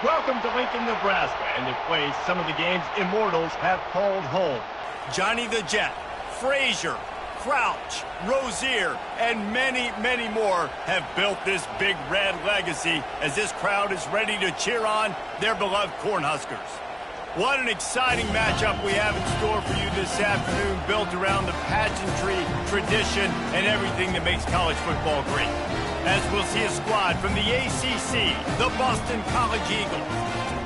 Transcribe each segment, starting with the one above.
Welcome to Lincoln, Nebraska, and the place some of the game's immortals have called home. Johnny the Jet, Frazier, Crouch, Rozier, and many, many more have built this big red legacy as this crowd is ready to cheer on their beloved Cornhuskers. What an exciting matchup we have in store for you this afternoon, built around the pageantry, tradition, and everything that makes college football great. As we'll see a squad from the ACC, the Boston College Eagles,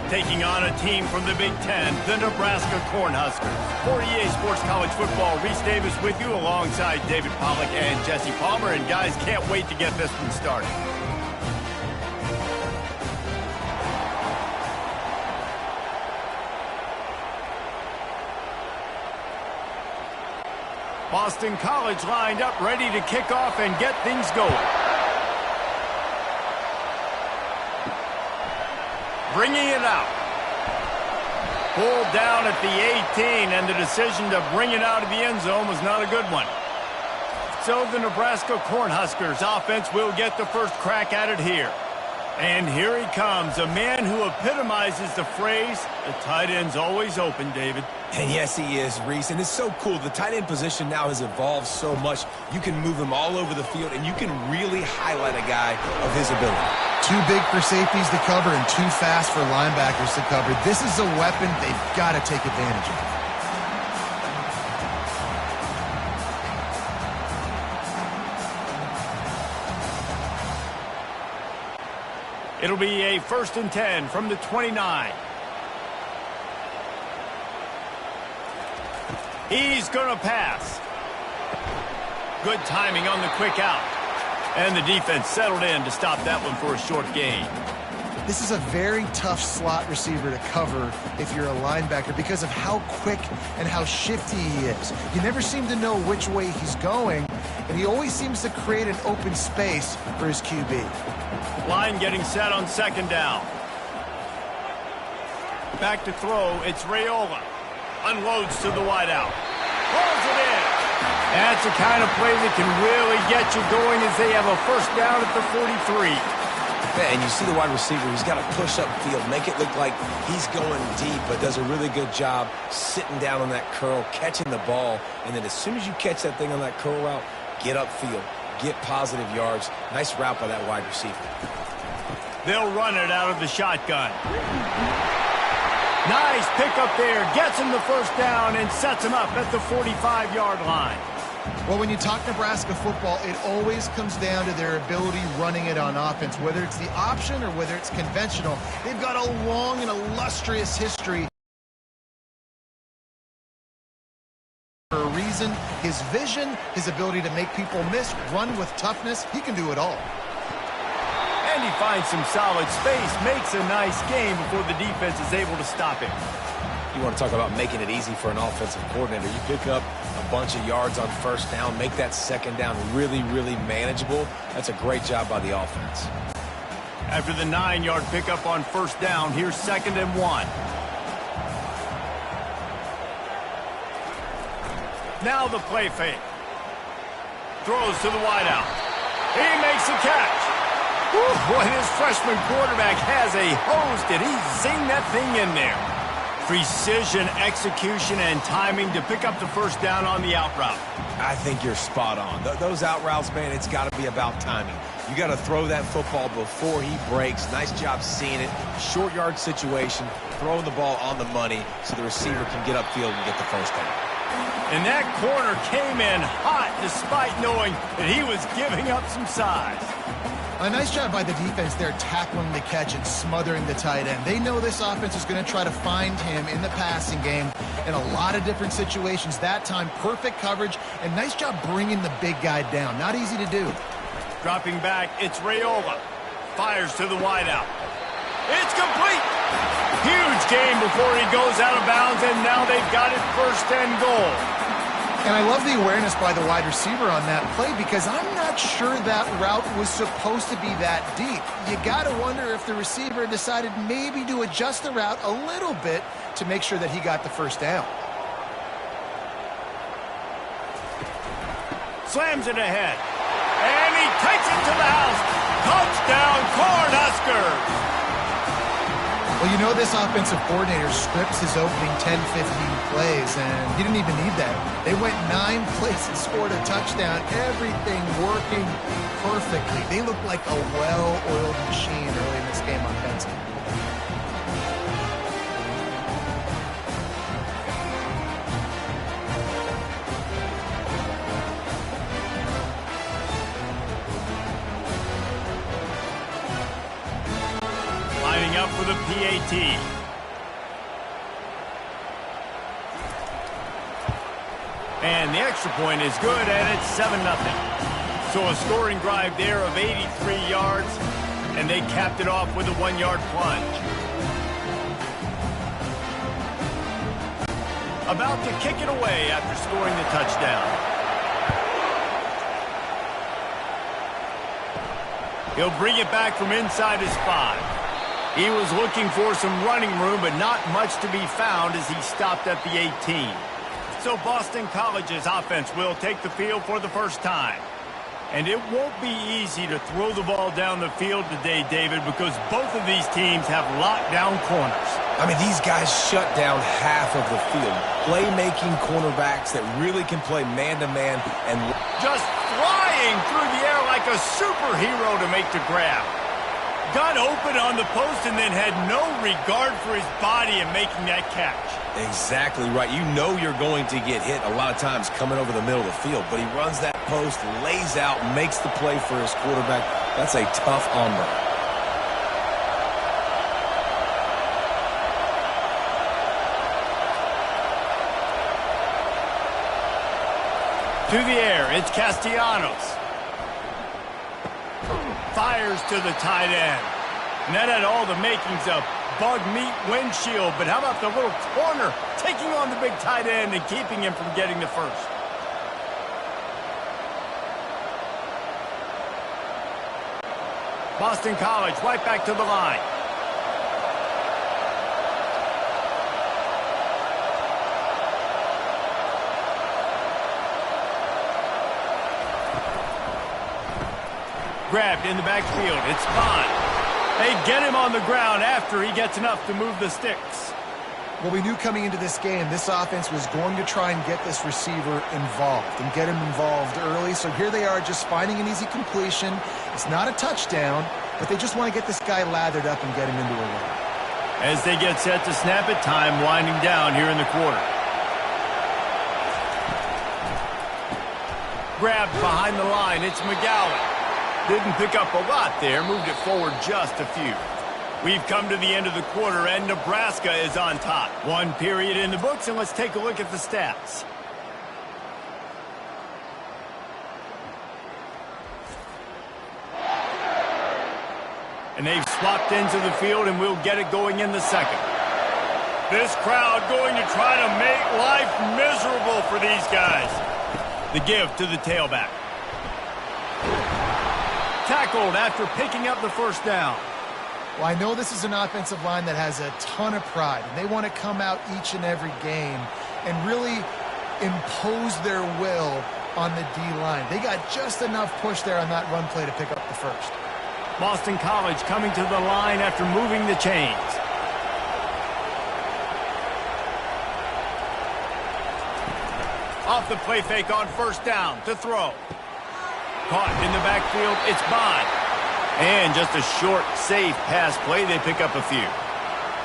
taking on a team from the Big Ten, the Nebraska Cornhuskers. For EA Sports College Football, Reese Davis with you alongside David Pollack and Jesse Palmer. And guys, can't wait to get this one started. Boston College lined up, ready to kick off and get things going. Bringing it out. Pulled down at the 18, and the decision to bring it out of the end zone was not a good one. So the Nebraska Cornhuskers offense will get the first crack at it here. And here he comes, a man who epitomizes the phrase, the tight end's always open, David. And yes, he is, Reese. And it's so cool. The tight end position now has evolved so much. You can move him all over the field, and you can really highlight a guy of his ability. Too big for safeties to cover and too fast for linebackers to cover. This is a weapon they've got to take advantage of. It'll be a 1st and 10 from the 29. He's going to pass. Good timing on the quick out. And the defense settled in to stop that one for a short gain. This is a very tough slot receiver to cover if you're a linebacker because of how quick and how shifty he is. You never seem to know which way he's going, and he always seems to create an open space for his QB. Line getting set on 2nd down. Back to throw, it's Raiola. Unloads to the wideout. Pulls it in. That's the kind of play that can really get you going as they have a 1st down at the 43. Yeah, and you see the wide receiver, he's got to push up field, make it look like he's going deep, but does a really good job sitting down on that curl, catching the ball, and then as soon as you catch that thing on that curl route, get upfield, get positive yards. Nice route by that wide receiver. They'll run it out of the shotgun. Nice pickup there, gets him the 1st down and sets him up at the 45-yard line. Well, when you talk Nebraska football, it always comes down to their ability running it on offense, whether it's the option or whether it's conventional. They've got a long and illustrious history. For a reason, his vision, his ability to make people miss, run with toughness, he can do it all. And he finds some solid space, makes a nice game before the defense is able to stop him. You want to talk about making it easy for an offensive coordinator. You pick up a bunch of yards on 1st down, make that 2nd down really, really manageable. That's a great job by the offense. After the 9-yard pickup on 1st down, here's 2nd and 1. Now the play fake. Throws to the wideout. He makes the catch. Whew, boy, this freshman quarterback has a hose. Did he zing that thing in there? Precision, execution, and timing to pick up the 1st down on the out route. I think you're spot on. Those out routes, man, it's got to be about timing. You got to throw that football before he breaks. Nice job seeing it. Short yard situation, throwing the ball on the money so the receiver can get upfield and get the 1st down. And that corner came in hot despite knowing that he was giving up some size. A nice job by the defense there, tackling the catch and smothering the tight end. They know this offense is going to try to find him in the passing game in a lot of different situations. That time, perfect coverage, and nice job bringing the big guy down. Not easy to do. Dropping back, it's Raiola. Fires to the wideout. It's complete. Huge game before he goes out of bounds, and now they've got it 1st and goal. And I love the awareness by the wide receiver on that play because I'm not sure that route was supposed to be that deep. You got to wonder if the receiver decided maybe to adjust the route a little bit to make sure that he got the 1st down. Slams it ahead. And he takes it to the house. Touchdown, Cornhuskers! Well, you know this offensive coordinator scripts his opening 10, 15 plays, and he didn't even need that. They went 9 plays and scored a touchdown. Everything working perfectly. They looked like a well-oiled machine early in this game offensively. Lining up for the PAT. And the extra point is good, and it's 7-0. So a scoring drive there of 83 yards, and they capped it off with a 1-yard plunge. About to kick it away after scoring the touchdown. He'll bring it back from inside his 5. He was looking for some running room, but not much to be found as he stopped at the 18. So Boston College's offense will take the field for the first time. And it won't be easy to throw the ball down the field today, David, because both of these teams have lockdown corners. I mean, these guys shut down half of the field. Playmaking cornerbacks that really can play man-to-man and just flying through the air like a superhero to make the grab. Got open on the post and then had no regard for his body in making that catch. Exactly right. You know you're going to get hit a lot of times coming over the middle of the field, but he runs that post, lays out, makes the play for his quarterback. That's a tough hombre. To the air, it's Castellanos. Fires to the tight end. And that had all the makings of bug meat windshield, but how about the little corner taking on the big tight end and keeping him from getting the first? Boston College right back to the line. Grabbed in the backfield. It's Bond. They get him on the ground after he gets enough to move the sticks. Well, we knew coming into this game, this offense was going to try and get this receiver involved and get him involved early. So here they are just finding an easy completion. It's not a touchdown, but they just want to get this guy lathered up and get him into a run. As they get set to snap it, time winding down here in the quarter. Grabbed behind the line. It's McGowan. Didn't pick up a lot there, moved it forward just a few. We've come to the end of the quarter, and Nebraska is on top. 1 period in the books, and let's take a look at the stats. And they've swapped into the field, and we'll get it going in the second. This crowd going to try to make life miserable for these guys. The give to the tailback. Tackled after picking up the first down. Well, I know this is an offensive line that has a ton of pride, and they want to come out each and every game and really impose their will on the D-line. They got just enough push there on that run play to pick up the first. Boston College coming to the line after moving the chains. Off the play fake on first down to throw. Caught in the backfield, it's Bond. And just a short, safe pass play, they pick up a few.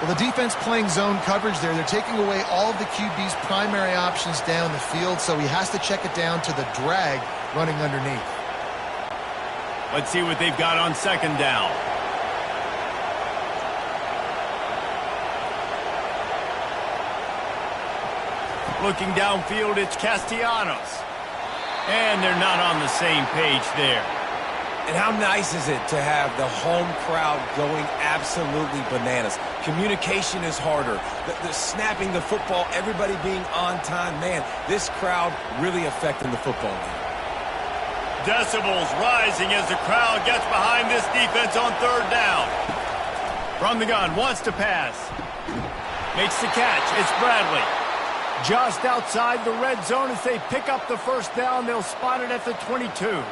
Well, the defense playing zone coverage there. They're taking away all of the QB's primary options down the field, so he has to check it down to the drag running underneath. Let's see what they've got on second down. Looking downfield, it's Castellanos. And they're not on the same page there. And how nice is it to have the home crowd going absolutely bananas? Communication is harder. The snapping the football, everybody being on time. Man, this crowd really affecting the football game. Decibels rising as the crowd gets behind this defense on third down. From the gun, wants to pass. Makes the catch. It's Bradley. Just outside the red zone as they pick up the first down. They'll spot it at the 22.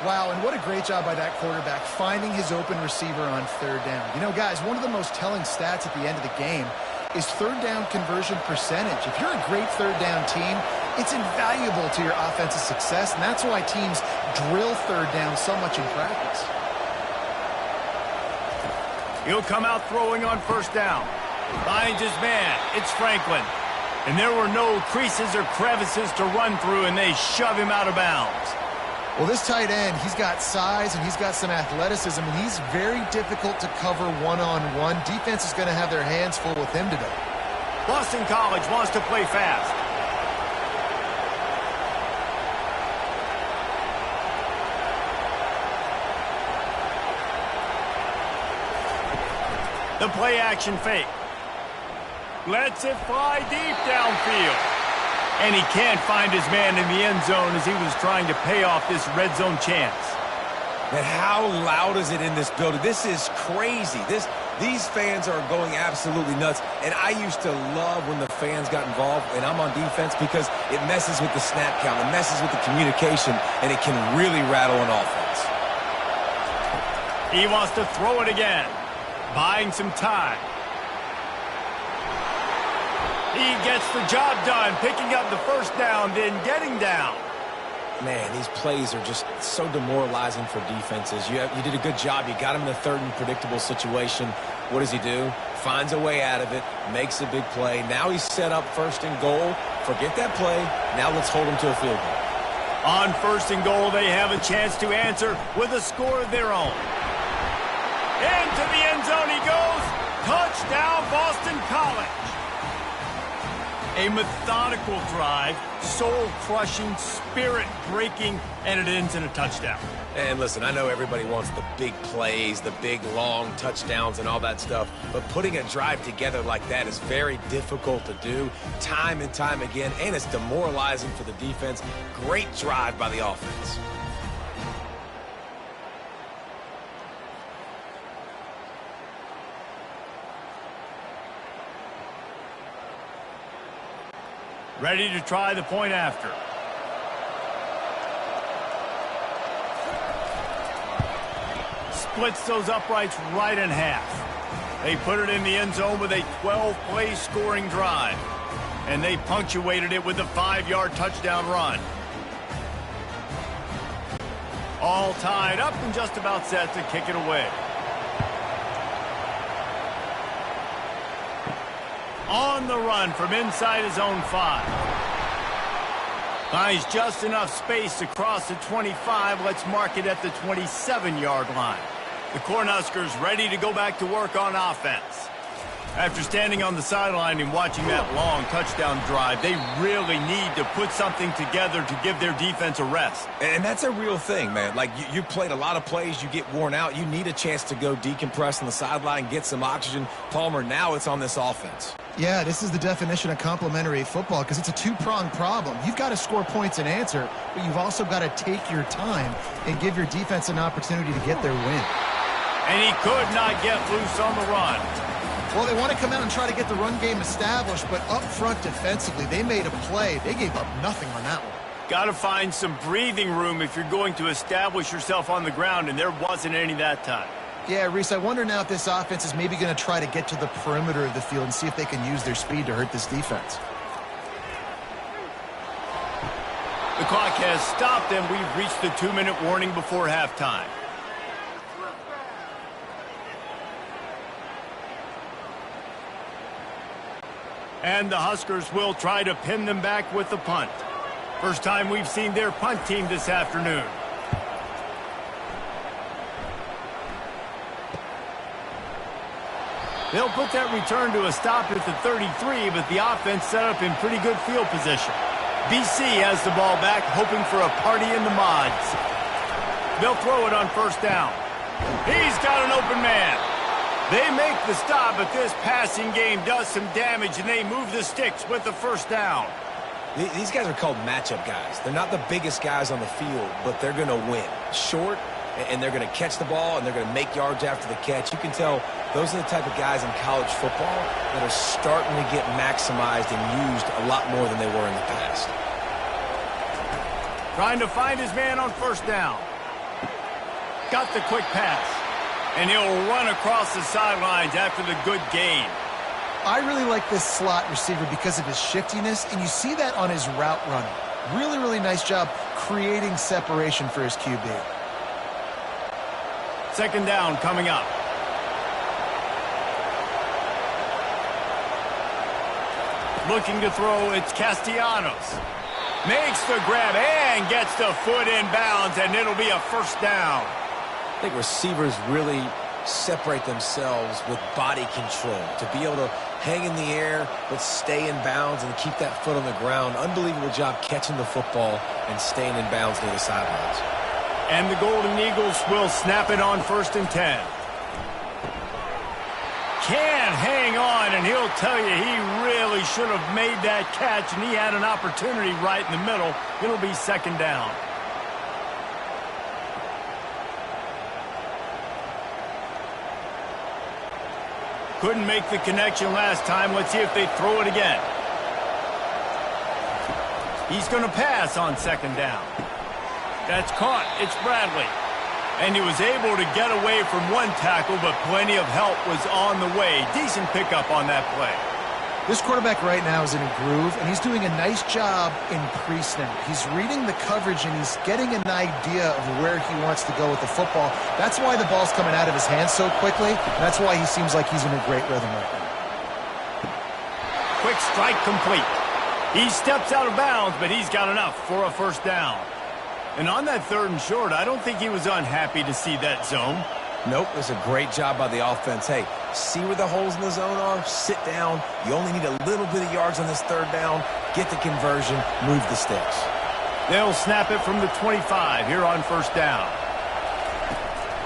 Wow, and what a great job by that quarterback finding his open receiver on third down. You know, guys, one of the most telling stats at the end of the game is third down conversion percentage. If you're a great third down team, it's invaluable to your offensive success, and that's why teams drill third down so much in practice. He'll come out throwing on first down. Finds his man. It's Franklin. And there were no creases or crevices to run through, and they shove him out of bounds. Well, this tight end, he's got size and he's got some athleticism, and he's very difficult to cover one-on-one. Defense is going to have their hands full with him today. Boston College wants to play fast. The play action fake. Lets it fly deep downfield. And he can't find his man in the end zone as he was trying to pay off this red zone chance. Man, how loud is it in this building? This is crazy. These fans are going absolutely nuts. And I used to love when the fans got involved, and I'm on defense, because it messes with the snap count, it messes with the communication, and it can really rattle an offense. He wants to throw it again, buying some time. He gets the job done, picking up the first down, then getting down. Man, these plays are just so demoralizing for defenses. You did a good job. You got him in a third and predictable situation. What does he do? Finds a way out of it, makes a big play. Now he's set up first and goal. Forget that play. Now let's hold him to a field goal. On first and goal, they have a chance to answer with a score of their own. Into the end zone he goes. Touchdown, Boston College. A methodical drive, soul-crushing, spirit-breaking, and it ends in a touchdown. And listen, I know everybody wants the big plays, the big, long touchdowns and all that stuff, but putting a drive together like that is very difficult to do time and time again, and it's demoralizing for the defense. Great drive by the offense. Ready to try the point after. Splits those uprights right in half. They put it in the end zone with a 12-play scoring drive. And they punctuated it with a 5-yard touchdown run. All tied up and just about set to kick it away. On the run from inside his own 5. Finds just enough space to cross the 25. Let's mark it at the 27-yard line. The Cornhuskers ready to go back to work on offense. After standing on the sideline and watching that long touchdown drive, they really need to put something together to give their defense a rest. And that's a real thing, man. Like, you played a lot of plays, you get worn out. You need a chance to go decompress on the sideline, get some oxygen. Palmer, now it's on this offense. Yeah, this is the definition of complementary football, because it's a two-pronged problem. You've got to score points and answer, but you've also got to take your time and give your defense an opportunity to get their win. And he could not get loose on the run. Well, they want to come out and try to get the run game established, but up front defensively, they made a play. They gave up nothing on that one. Got to find some breathing room if you're going to establish yourself on the ground, and there wasn't any that time. Yeah, Reese, I wonder now if this offense is maybe going to try to get to the perimeter of the field and see if they can use their speed to hurt this defense. The clock has stopped, and we've reached the 2-minute warning before halftime. And the Huskers will try to pin them back with the punt. First time we've seen their punt team this afternoon. They'll put that return to a stop at the 33, but the offense set up in pretty good field position. BC has the ball back, hoping for a party in the mods. They'll throw it on first down. He's got an open man. They make the stop, but this passing game does some damage, and they move the sticks with the first down. These guys are called matchup guys. They're not the biggest guys on the field, but they're going to win. Short, and they're going to catch the ball, and they're going to make yards after the catch. You can tell those are the type of guys in college football that are starting to get maximized and used a lot more than they were in the past. Trying to find his man on first down. got the quick pass. And he'll run across the sidelines after the good gain. I really like this slot receiver because of his shiftiness, and you see that on his route running. Really, really nice job creating separation for his QB. Second down coming up. Looking to throw, it's Castellanos. Makes the grab and gets the foot in bounds, and it'll be a first down. I think receivers really separate themselves with body control to be able to hang in the air but stay in bounds and keep that foot on the ground. Unbelievable job catching the football and staying in bounds near the sidelines. And the Golden Eagles will snap it on 1st and 10. Can hang on, and he'll tell you he really should have made that catch, and he had an opportunity right in the middle. It'll be second down. Couldn't make the connection last time. Let's see if they throw it again. He's going to pass on second down. That's caught. It's Bradley. And he was able to get away from one tackle, but plenty of help was on the way. Decent pickup on that play. This quarterback right now is in a groove, and he's doing a nice job in pre-snap. He's reading the coverage, and he's getting an idea of where he wants to go with the football. That's why the ball's coming out of his hands so quickly. That's why he seems like he's in a great rhythm right now. Quick strike complete. He steps out of bounds, but he's got enough for a first down. And on that 3rd and short, I don't think he was unhappy to see that zone. Nope, it was a great job by the offense. Hey, see where the holes in the zone are? Sit down. You only need a little bit of yards on this 3rd down. Get the conversion. Move the sticks. They'll snap it from the 25 here on 1st down.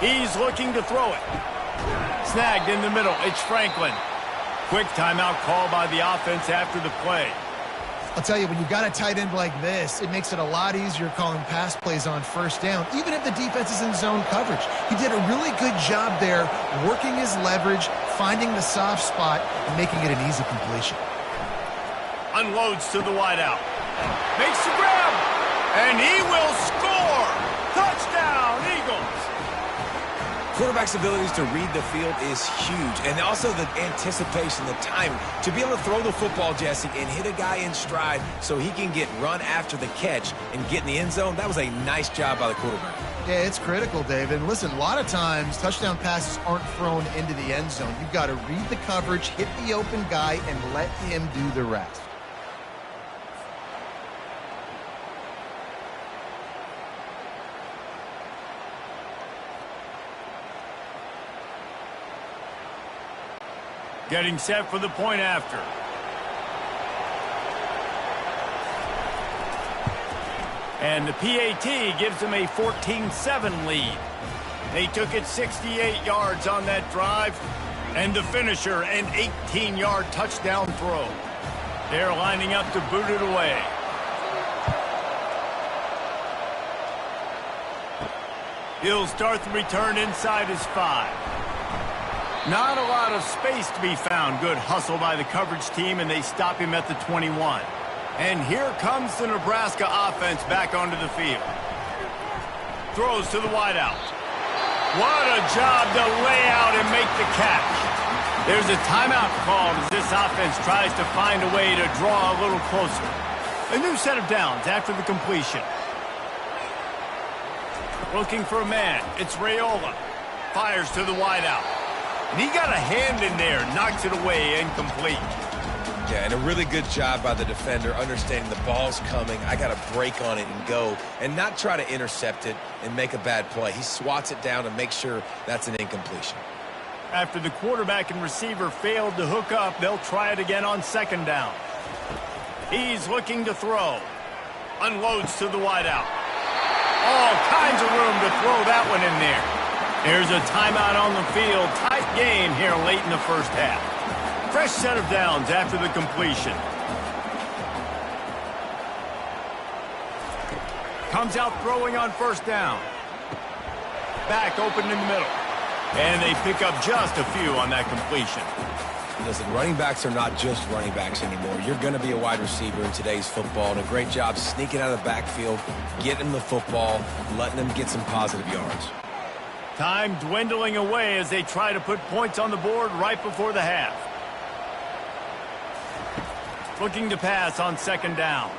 He's looking to throw it. Snagged in the middle. It's Franklin. Quick timeout call by the offense after the play. I'll tell you, when you've got a tight end like this, it makes it a lot easier calling pass plays on 1st down, even if the defense is in zone coverage. He did a really good job there, working his leverage, finding the soft spot, and making it an easy completion. Unloads to the wideout. Makes the grab, and he will score! Touchdown, Eagles! Quarterback's abilities to read the field is huge, and also the anticipation, the timing. To be able to throw the football, Jesse, and hit a guy in stride so he can get run after the catch and get in the end zone, that was a nice job by the quarterback. Yeah, it's critical, David. And listen, a lot of times touchdown passes aren't thrown into the end zone. You've got to read the coverage, hit the open guy, and let him do the rest. Getting set for the point after. And the PAT gives them a 14-7 lead. They took it 68 yards on that drive. And the finisher, an 18-yard touchdown throw. They're lining up to boot it away. He'll start the return inside his 5. Not a lot of space to be found. Good hustle by the coverage team, and they stop him at the 21. And here comes the Nebraska offense back onto the field. Throws to the wideout. What a job to lay out and make the catch. There's a timeout called as this offense tries to find a way to draw a little closer. A new set of downs after the completion. Looking for a man. It's Raiola. Fires to the wideout. And he got a hand in there, knocks it away, incomplete. Yeah, and a really good job by the defender, understanding the ball's coming. I got to break on it and go, and not try to intercept it and make a bad play. He swats it down and makes sure that's an incompletion. After the quarterback and receiver failed to hook up, they'll try it again on 2nd down. He's looking to throw. Unloads to the wideout. All kinds of room to throw that one in there. There's a timeout on the field. Tight game here late in the 1st half. Fresh set of downs after the completion. Comes out throwing on 1st down. Back open in the middle. And they pick up just a few on that completion. Listen, running backs are not just running backs anymore. You're going to be a wide receiver in today's football, and a great job sneaking out of the backfield, getting the football, letting them get some positive yards. Time dwindling away as they try to put points on the board right before the half. Looking to pass on second down.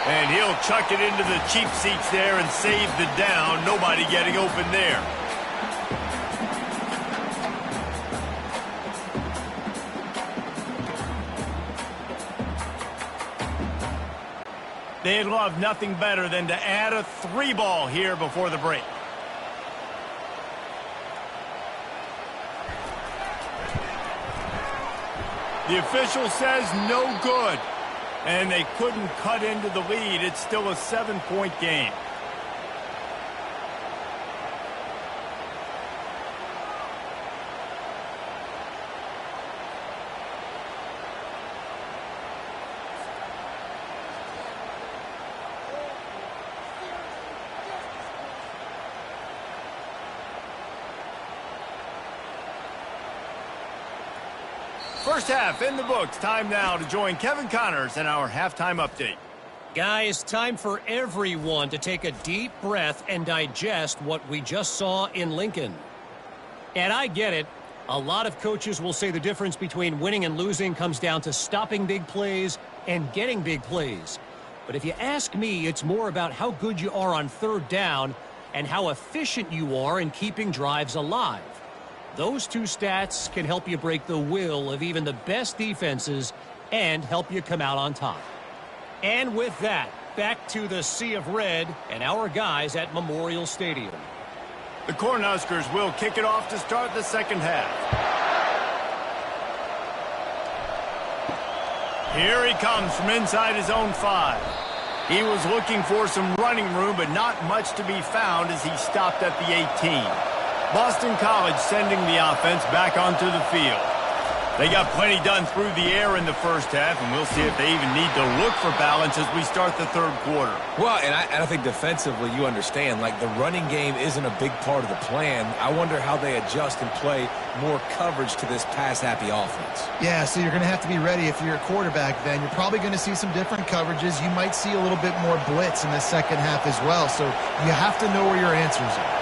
And he'll chuck it into the cheap seats there and save the down. Nobody getting open there. They'd love nothing better than to add a 3-ball here before the break. The official says no good. And they couldn't cut into the lead. It's still a 7-point game. First half in the books. Time now to join Kevin Connors in our halftime update. Guys, time for everyone to take a deep breath and digest what we just saw in Lincoln. And I get it. A lot of coaches will say the difference between winning and losing comes down to stopping big plays and getting big plays. But if you ask me, it's more about how good you are on third down and how efficient you are in keeping drives alive. Those two stats can help you break the will of even the best defenses and help you come out on top. And with that, back to the sea of red and our guys at Memorial Stadium. The Cornhuskers will kick it off to start the second half. Here he comes from inside his own 5. He was looking for some running room, but not much to be found as he stopped at the 18. Boston College sending the offense back onto the field. They got plenty done through the air in the first half, and we'll see if they even need to look for balance as we start the third quarter. Well, and I think defensively, you understand, like the running game isn't a big part of the plan. I wonder how they adjust and play more coverage to this pass-happy offense. Yeah, so you're going to have to be ready if you're a quarterback then. You're probably going to see some different coverages. You might see a little bit more blitz in the second half as well, so you have to know where your answers are.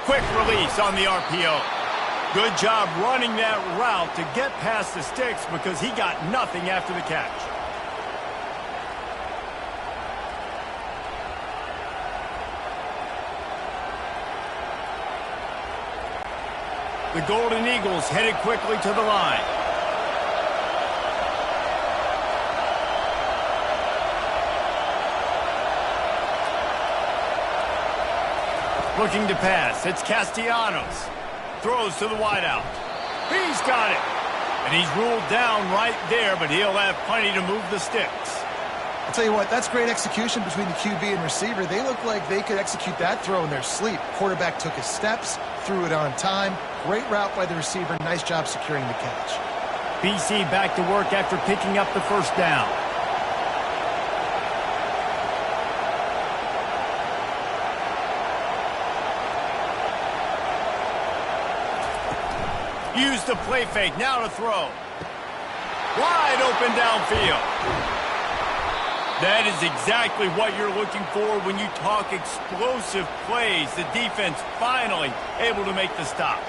Quick release on the RPO. Good job running that route to get past the sticks because he got nothing after the catch. The Golden Eagles headed quickly to the line. Looking to pass. It's Castellanos. Throws to the wideout. He's got it. And he's ruled down right there, but he'll have plenty to move the sticks. I'll tell you what, that's great execution between the QB and receiver. They look like they could execute that throw in their sleep. Quarterback took his steps, threw it on time. Great route by the receiver. Nice job securing the catch. BC back to work after picking up the first down. Use the play fake, now to throw. Wide open downfield. That is exactly what you're looking for when you talk explosive plays. The defense finally able to make the stop.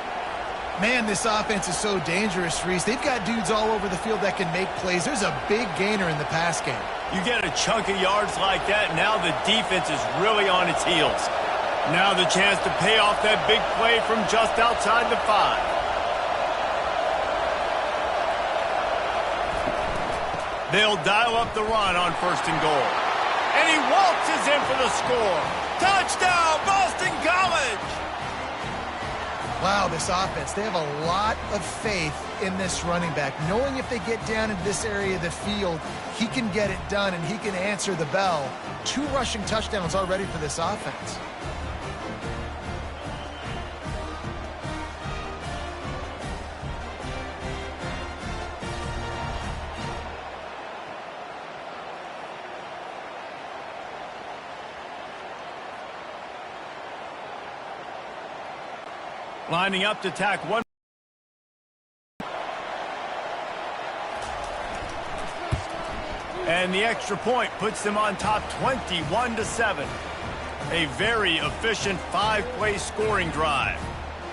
Man, this offense is so dangerous, Reese. They've got dudes all over the field that can make plays. There's a big gainer in the pass game. You get a chunk of yards like that, now the defense is really on its heels. Now the chance to pay off that big play from just outside the 5. They'll dial up the run on first and goal. And he waltzes in for the score. Touchdown, Boston College! Wow, this offense, they have a lot of faith in this running back. Knowing if they get down into this area of the field, he can get it done and he can answer the bell. 2 rushing touchdowns already for this offense. Lining up to tack one. And the extra point puts them on top 21-7. A very efficient 5-play scoring drive.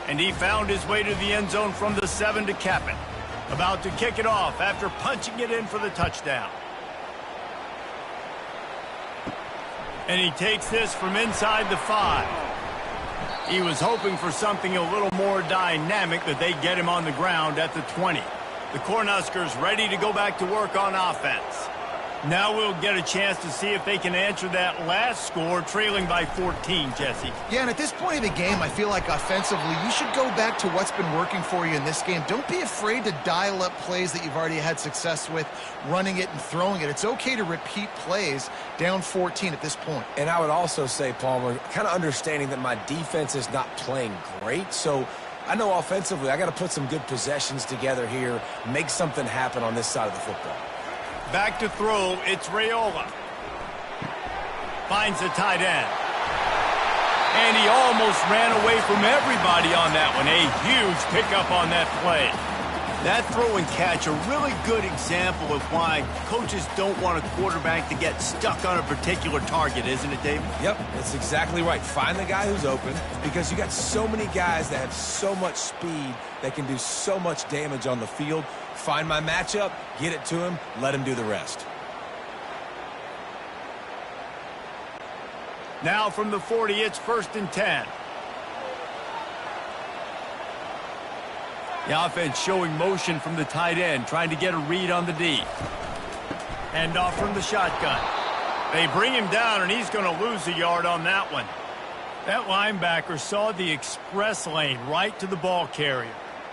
And he found his way to the end zone from the 7 to cap it. About to kick it off after punching it in for the touchdown. And he takes this from inside the 5. He was hoping for something a little more dynamic, that they get him on the ground at the 20. The Cornhuskers ready to go back to work on offense. Now we'll get a chance to see if they can answer that last score, trailing by 14, Jesse. Yeah, and at this point of the game, I feel like offensively, you should go back to what's been working for you in this game. Don't be afraid to dial up plays that you've already had success with, running it and throwing it. It's okay to repeat plays down 14 at this point. And I would also say, Palmer, kind of understanding that my defense is not playing great, so I know offensively I got to put some good possessions together here, make something happen on this side of the football. Back to throw, it's Raiola. Finds the tight end. And he almost ran away from everybody on that one. A huge pickup on that play. That throw and catch, a really good example of why coaches don't want a quarterback to get stuck on a particular target, isn't it, David? Yep, that's exactly right. Find the guy who's open, because you got so many guys that have so much speed that can do so much damage on the field. Find my matchup, get it to him, let him do the rest. Now from the 40, it's 1st and 10. The offense showing motion from the tight end, trying to get a read on the D. Hand off from the shotgun. They bring him down, and he's going to lose a yard on that one. That linebacker saw the express lane right to the ball carrier.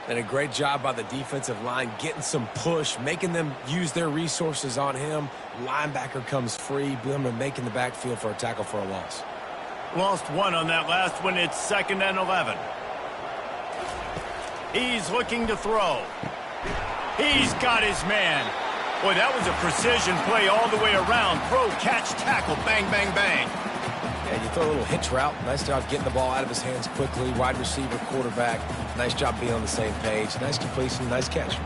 And a great job by the defensive line, getting some push, making them use their resources on him. Linebacker comes free, making the backfield for a tackle for a loss. Lost one on that last one. It's 2nd and 11. He's looking to throw. He's got his man. Boy, that was a precision play all the way around. Throw, catch, tackle, bang, bang, bang. Yeah, you throw a little hitch route. Nice job getting the ball out of his hands quickly. Wide receiver, quarterback. Nice job being on the same page. Nice completion, nice catch.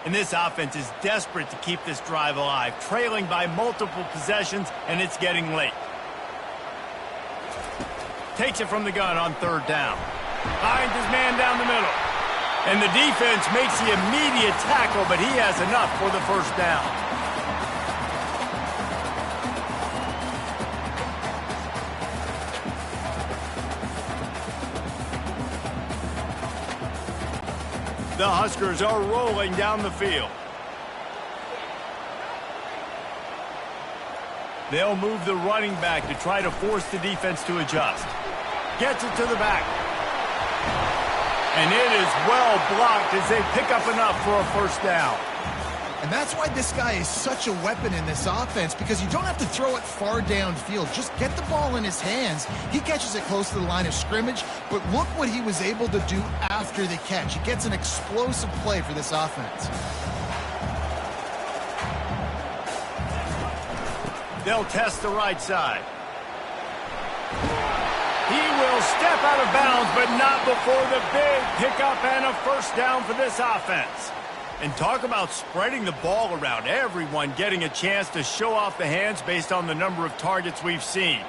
And this offense is desperate to keep this drive alive, trailing by multiple possessions, and it's getting late. Takes it from the gun on 3rd down. Finds his man down the middle. And the defense makes the immediate tackle, but he has enough for the 1st down. The Huskers are rolling down the field. They'll move the running back to try to force the defense to adjust. Gets it to the back. And it is well blocked as they pick up enough for a 1st down. And that's why this guy is such a weapon in this offense, because you don't have to throw it far downfield. Just get the ball in his hands. He catches it close to the line of scrimmage, but look what he was able to do after the catch. He gets an explosive play for this offense. They'll test the right side. He will step out of bounds, but not before the big pickup and a 1st down for this offense. And talk about spreading the ball around. Everyone getting a chance to show off the hands based on the number of targets we've seen.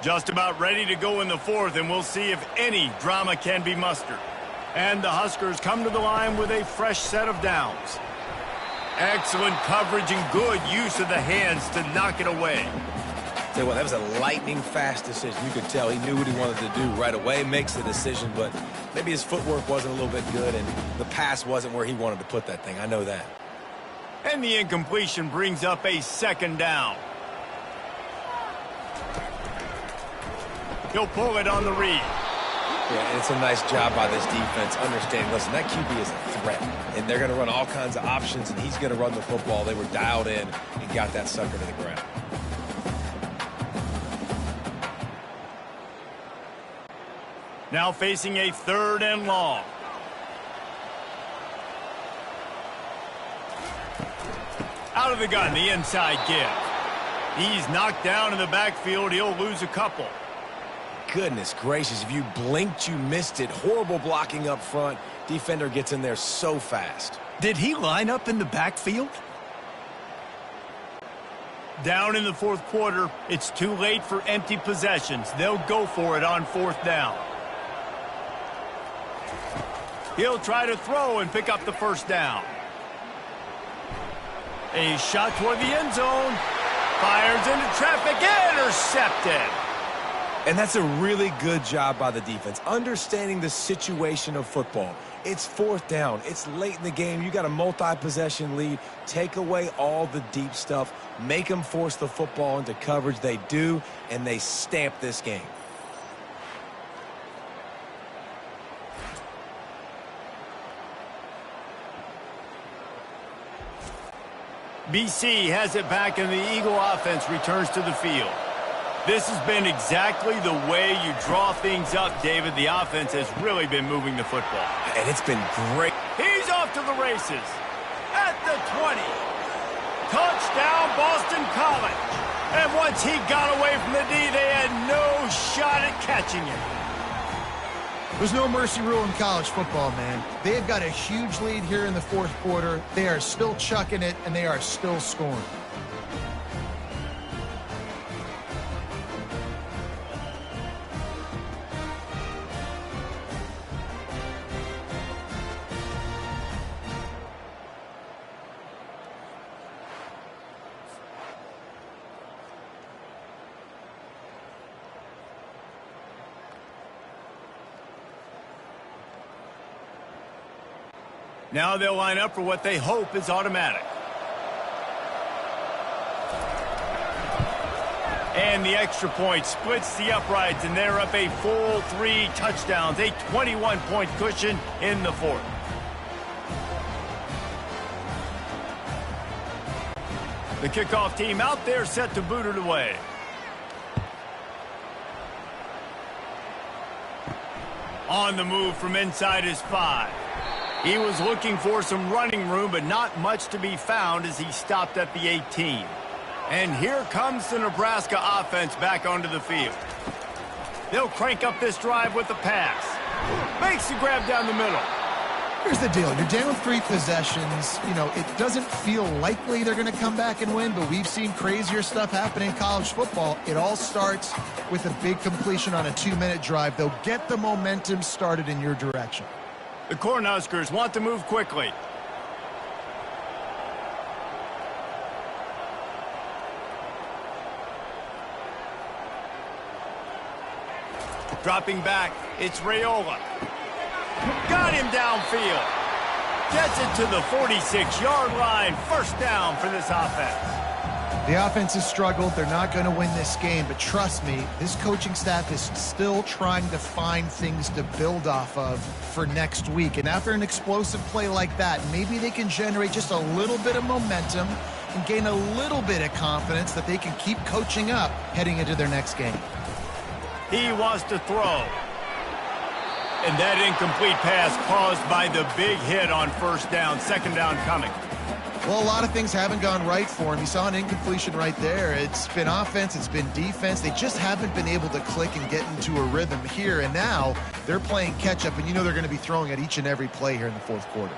Just about ready to go in the 4th, and we'll see if any drama can be mustered. And the Huskers come to the line with a fresh set of downs. Excellent coverage and good use of the hands to knock it away. Tell you what, that was a lightning-fast decision. You could tell he knew what he wanted to do right away, makes the decision, but maybe his footwork wasn't a little bit good, and the pass wasn't where he wanted to put that thing. I know that. And the incompletion brings up a 2nd down. He'll pull it on the read. Yeah, and it's a nice job by this defense understanding, listen, that QB is a threat, and they're going to run all kinds of options, and he's going to run the football. They were dialed in and got that sucker to the ground. Now facing a 3rd and long. Out of the gun, the inside give. He's knocked down in the backfield. He'll lose a couple. goodness gracious. If you blinked, you missed it. Horrible blocking up front. Defender gets in there so fast. Did he line up in the backfield? Down in the fourth quarter, it's too late for empty possessions. They'll go for it on fourth down. He'll try to throw and pick up the first down. A shot toward the end zone. Fires into traffic. Intercepted. And that's a really good job by the defense, understanding the situation of football. It's fourth down. It's late in the game. You got a multi-possession lead. Take away all the deep stuff. Make them force the football into coverage. They do, and they stamp this game. BC has it back, and the Eagle offense returns to the field. This has been exactly the way you draw things up, David. The offense has really been moving the football. And it's been great. He's off to the races. At the 20. Touchdown, Boston College. And once he got away from the D, they had no shot at catching him. There's no mercy rule in college football, man. They've got a huge lead here in the fourth quarter. They are still chucking it, and they are still scoring. Now they'll line up for what they hope is automatic. And the extra point splits the uprights, and they're up a full 3 touchdowns, a 21-point cushion in the fourth. The kickoff team out there set to boot it away. On the move from inside his 5. He was looking for some running room, but not much to be found as he stopped at the 18. And here comes the Nebraska offense back onto the field. They'll crank up this drive with the pass. Makes the grab down the middle. Here's the deal. You're down 3 possessions. You know, it doesn't feel likely they're going to come back and win, but we've seen crazier stuff happen in college football. It all starts with a big completion on a 2-minute drive. They'll get the momentum started in your direction. The Cornhuskers want to move quickly. Dropping back, it's Raiola. Got him downfield. Gets it to the 46-yard line. First down for this offense. The offense has struggled. They're not going to win this game, but trust me, this coaching staff is still trying to find things to build off of for next week. And after an explosive play like that, maybe they can generate just a little bit of momentum and gain a little bit of confidence that they can keep coaching up heading into their next game. He wants to throw. And that incomplete pass caused by the big hit on first down. Second down coming. Well, a lot of things haven't gone right for him. You saw an incompletion right there. It's been offense, it's been defense. They just haven't been able to click and get into a rhythm here. And now they're playing catch-up, and you know they're going to be throwing at each and every play here in the fourth quarter.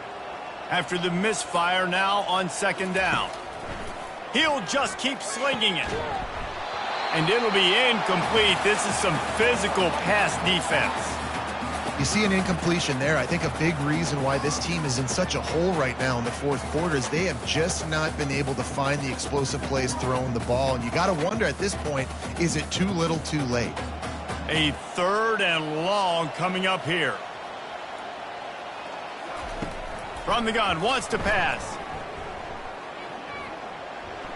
After the misfire now on second down. He'll just keep slinging it. And it'll be incomplete. This is some physical pass defense. You see an incompletion there. I think a big reason why this team is in such a hole right now in the fourth quarter is they have just not been able to find the explosive plays throwing the ball. And you got to wonder at this point, is it too little too late? A third and long coming up here. From the gun, wants to pass.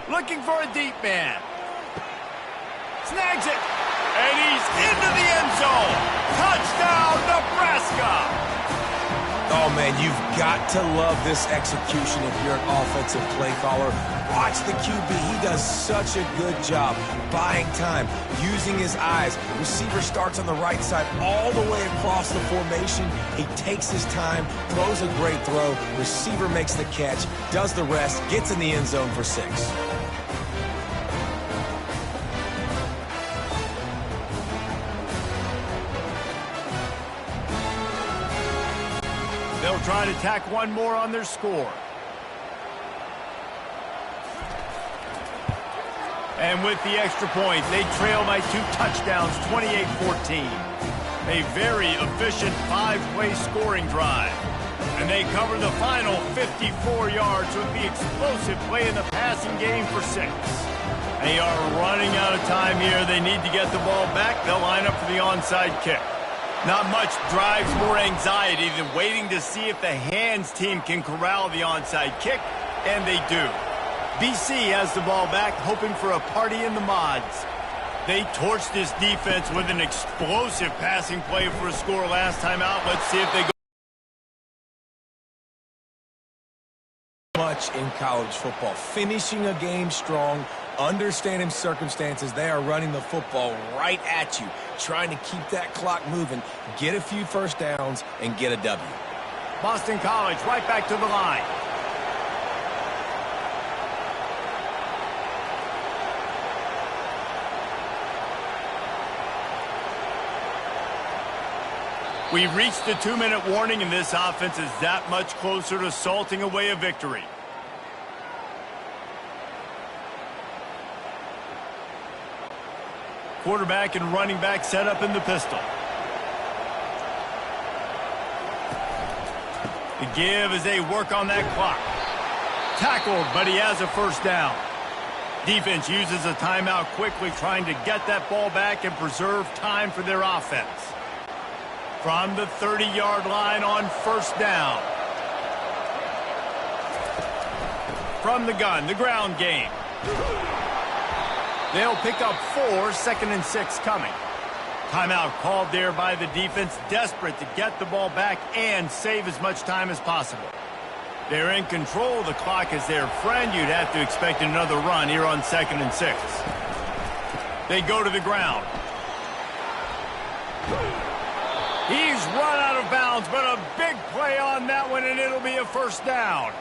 Looking for a deep man. Snags it. And he's into the end zone. Touchdown, Nebraska. Oh, man, you've got to love this execution if you're an offensive play caller. Watch the QB. He does such a good job buying time, using his eyes. Receiver starts on the right side all the way across the formation. He takes his time, throws a great throw. Receiver makes the catch, does the rest, gets in the end zone for 6. They'll try to tack one more on their score. And with the extra point, they trail by 2 touchdowns, 28-14. A very efficient 5-play scoring drive. And they cover the final 54 yards with the explosive play in the passing game for 6. They are running out of time here. They need to get the ball back. They'll line up for the onside kick. Not much drives more anxiety than waiting to see if the hands team can corral the onside kick, and they do. BC has the ball back, hoping for a party in the mods. They torched this defense with an explosive passing play for a score last time out. Let's see if they go. Much in college football. Finishing a game strong, understanding circumstances. They are running the football right at you, trying to keep that clock moving, get a few first downs, and get a W. Boston College right back to the line. We've reached the 2-minute warning, and this offense is that much closer to salting away a victory. Quarterback and running back set up in the pistol. The give as they work on that clock. Tackled, but he has a first down. Defense uses a timeout quickly, trying to get that ball back and preserve time for their offense. From the 30-yard line on first down. From the gun, the ground game. They'll pick up 4, 2nd and 6 coming. Timeout called there by the defense, desperate to get the ball back and save as much time as possible. They're in control. The clock is their friend. You'd have to expect another run here on 2nd and 6. They go to the ground. He's run out of bounds, but a big play on that one, and it'll be a first down.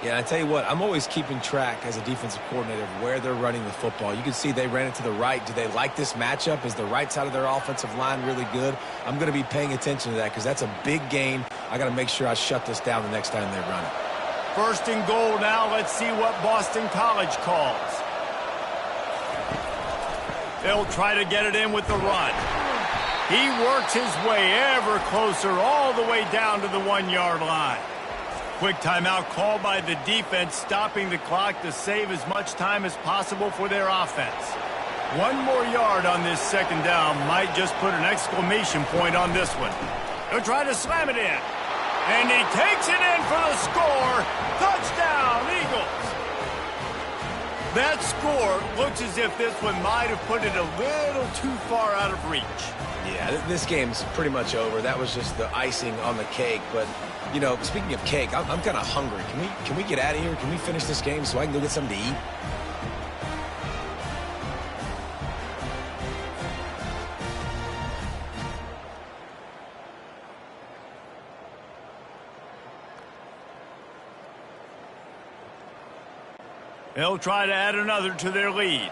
Yeah, I tell you what, I'm always keeping track as a defensive coordinator of where they're running the football. You can see they ran it to the right. Do they like this matchup? Is the right side of their offensive line really good? I'm going to be paying attention to that because that's a big gain. I got to make sure I shut this down the next time they run it. First and goal now. Let's see what Boston College calls. They'll try to get it in with the run. He works his way ever closer all the way down to the 1-yard line. Quick timeout called by the defense, stopping the clock to save as much time as possible for their offense. 1 more yard on this 2nd down might just put an exclamation point on this one. They'll try to slam it in. And he takes it in for the score. Touchdown, Eagles. That score looks as if this one might have put it a little too far out of reach. Yeah, this game's pretty much over. That was just the icing on the cake. But, you know, speaking of cake, I'm kind of hungry. Can we get out of here? Can we finish this game so I can go get something to eat? They'll try to add another to their lead.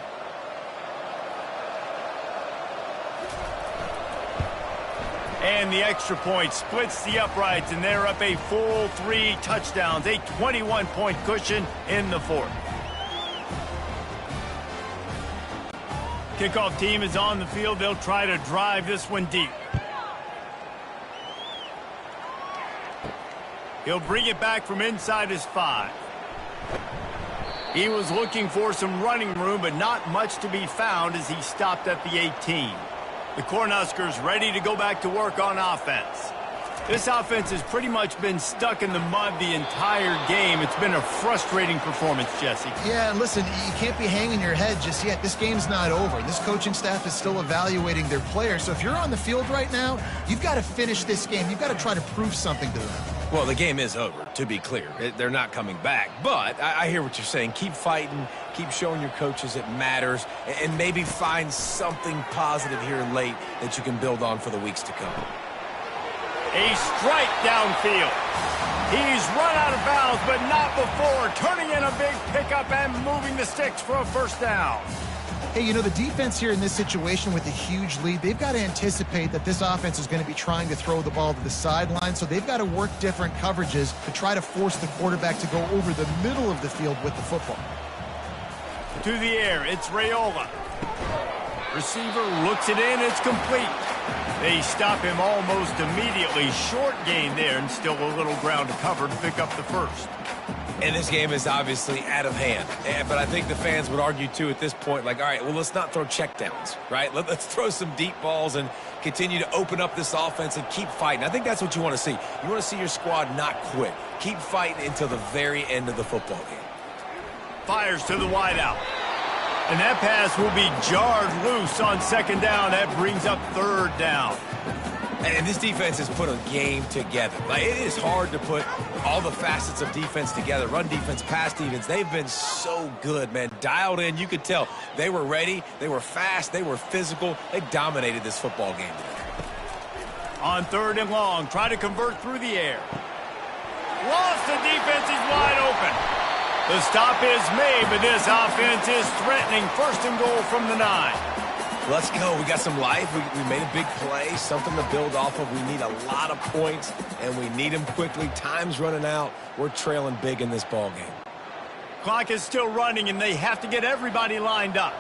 And the extra point splits the uprights, and they're up a full 3 touchdowns, a 21-point cushion in the 4th. Kickoff team is on the field. They'll try to drive this one deep. He'll bring it back from inside his 5. He was looking for some running room, but not much to be found as he stopped at the 18. The Cornhuskers ready to go back to work on offense. This offense has pretty much been stuck in the mud the entire game. It's been a frustrating performance, Jesse. Yeah, and listen, you can't be hanging your head just yet. This game's not over. This coaching staff is still evaluating their players. So if you're on the field right now, you've got to finish this game. You've got to try to prove something to them. Well, the game is over, to be clear. They're not coming back. But I hear what you're saying. Keep fighting. Keep showing your coaches it matters. And maybe find something positive here late that you can build on for the weeks to come. A strike downfield. He's run out of bounds, but not before turning in a big pickup and moving the sticks for a first down. Hey, you know, the defense here in this situation with a huge lead, they've got to anticipate that this offense is going to be trying to throw the ball to the sideline, so they've got to work different coverages to try to force the quarterback to go over the middle of the field with the football. To the air, it's Raiola. Receiver looks it in, it's complete. They stop him almost immediately. Short gain there, and still a little ground to cover to pick up the first. And this game is obviously out of hand. But I think the fans would argue, too, at this point, like, all right, well, let's not throw checkdowns, right? Let's throw some deep balls and continue to open up this offense and keep fighting. I think that's what you want to see. You want to see your squad not quit. Keep fighting until the very end of the football game. Fires to the wideout. And that pass will be jarred loose on second down. That brings up third down. And this defense has put a game together. Like, it is hard to put all the facets of defense together. Run defense, pass defense. They've been so good, man. Dialed in. You could tell they were ready. They were fast. They were physical. They dominated this football game today. On third and long, try to convert through the air. Lost, the defense is wide open. The stop is made, but this offense is threatening. First and goal from the 9. Let's go. We got some life. We made a big play, something to build off of. We need a lot of points, and we need them quickly. Time's running out. We're trailing big in this ball game. Clock is still running, and they have to get everybody lined up.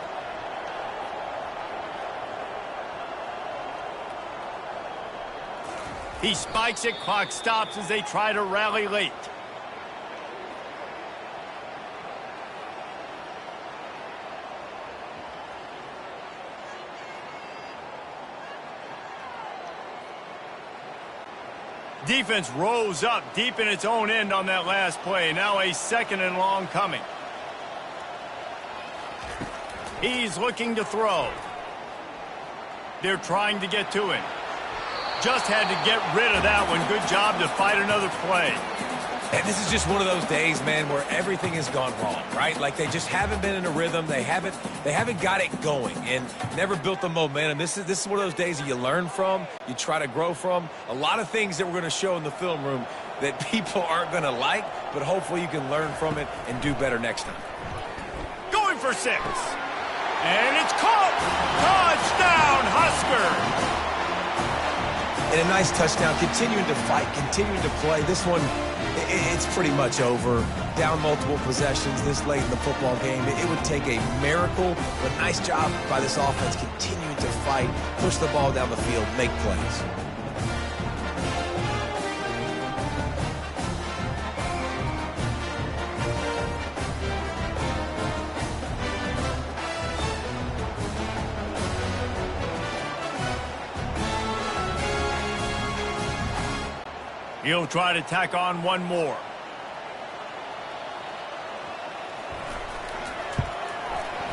He spikes it. Clock stops as they try to rally late. Defense rose up deep in its own end on that last play. Now a second and long coming. He's looking to throw. They're trying to get to him. Just had to get rid of that one. Good job to fight another play. And this is just one of those days, man, where everything has gone wrong, right? Like, they just haven't been in a rhythm. They haven't got it going and never built the momentum. This is one of those days that you learn from, you try to grow from. A lot of things that we're going to show in the film room that people aren't going to like, but hopefully you can learn from it and do better next time. Going for 6. And it's caught. Touchdown, Husker. And a nice touchdown, continuing to fight, continuing to play. This one, it's pretty much over. Down multiple possessions this late in the football game. It would take a miracle, but nice job by this offense continuing to fight, push the ball down the field, make plays. He'll try to tack on one more.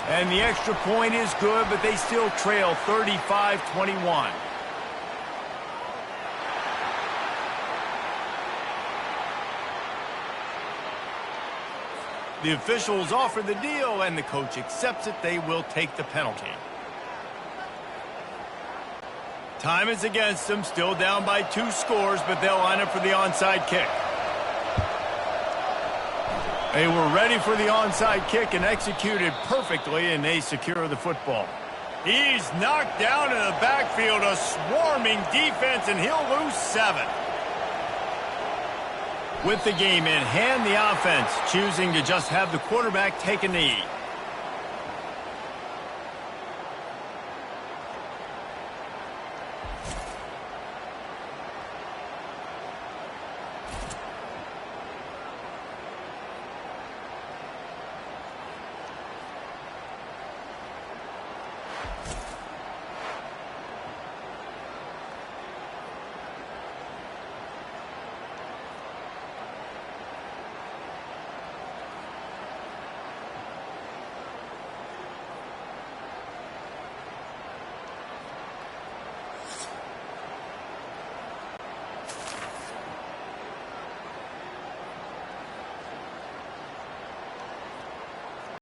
And the extra point is good, but they still trail 35-21. The officials offer the deal, and the coach accepts it. They will take the penalty. Time is against them, still down by 2 scores, but they'll line up for the onside kick. They were ready for the onside kick and executed perfectly, and they secure the football. He's knocked down in the backfield, a swarming defense, and he'll lose 7. With the game in hand, the offense choosing to just have the quarterback take a knee.